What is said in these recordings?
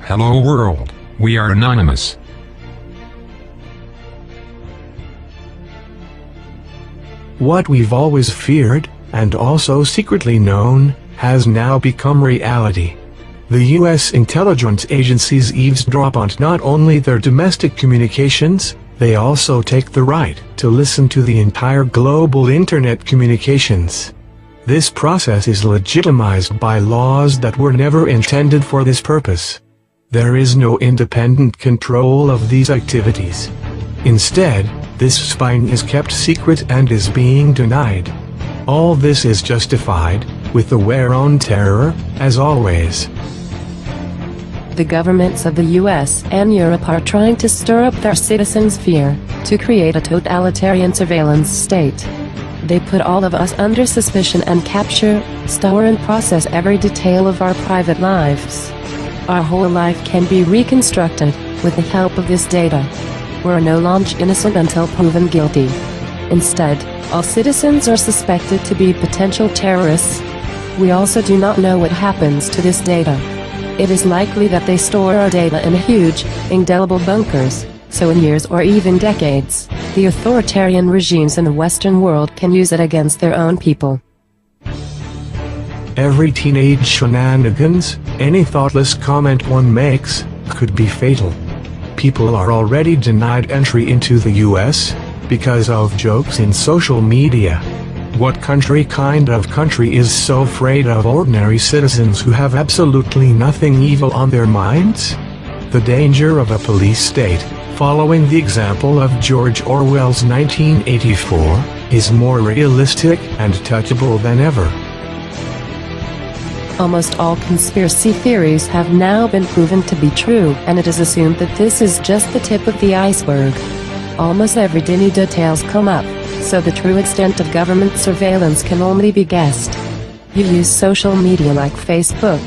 Hello world, we are anonymous. What we've always feared, and also secretly known, has now become reality. The U.S. intelligence agencies eavesdrop on not only their domestic communications, they also take the right to listen to the entire global internet communications. This process is legitimized by laws that were never intended for this purpose. There is no independent control of these activities. Instead, this spying is kept secret and is being denied. All this is justified, with the war on terror, as always. The governments of the US and Europe are trying to stir up their citizens' fear, to create a totalitarian surveillance state. They put all of us under suspicion and capture, store and process every detail of our private lives. Our whole life can be reconstructed, with the help of this data. We're no longer innocent until proven guilty. Instead, all citizens are suspected to be potential terrorists. We also do not know what happens to this data. It is likely that they store our data in huge, indelible bunkers, so in years or even decades, the authoritarian regimes in the Western world can use it against their own people. Every teenage shenanigans, any thoughtless comment one makes, could be fatal. People are already denied entry into the US, because of jokes in social media. What kind of country is so afraid of ordinary citizens who have absolutely nothing evil on their minds? The danger of a police state, following the example of George Orwell's 1984, is more realistic and touchable than ever. Almost all conspiracy theories have now been proven to be true, and it is assumed that this is just the tip of the iceberg. Almost every tiny details come up, so the true extent of government surveillance can only be guessed. You use social media like Facebook.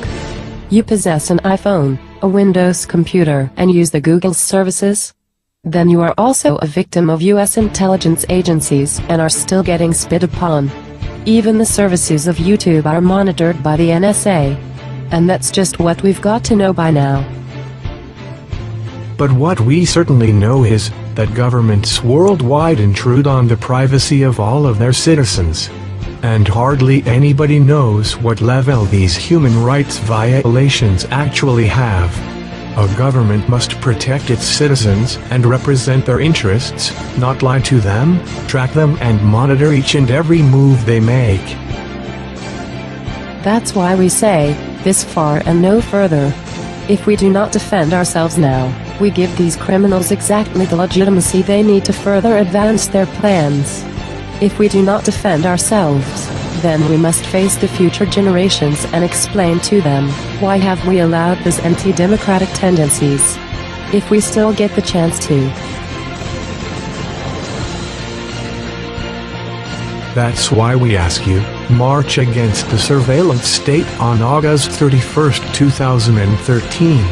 You possess an iPhone, a Windows computer, and use the Google services. Then you are also a victim of US intelligence agencies and are still getting spit upon. Even the services of YouTube are monitored by the NSA. And that's just what we've got to know by now. But what we certainly know is that governments worldwide intrude on the privacy of all of their citizens. And hardly anybody knows what level these human rights violations actually have. A government must protect its citizens and represent their interests, not lie to them, track them and monitor each and every move they make. That's why we say, this far and no further. If we do not defend ourselves now, we give these criminals exactly the legitimacy they need to further advance their plans. If we do not defend ourselves, then we must face the future generations and explain to them, why have we allowed these anti-democratic tendencies? If we still get the chance to. That's why we ask you, march against the surveillance state on August 31st, 2013.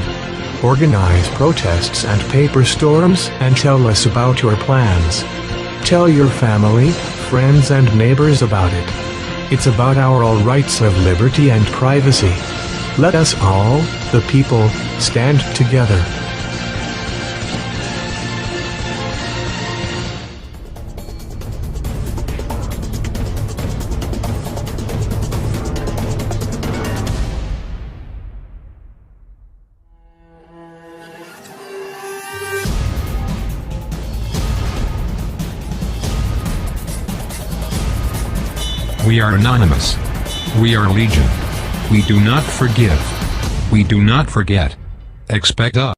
Organize protests and paper storms and tell us about your plans. Tell your family, friends and neighbors about it. It's about our all rights of liberty and privacy. Let us all, the people, stand together. We are anonymous. We are legion. We do not forgive. We do not forget. Expect us.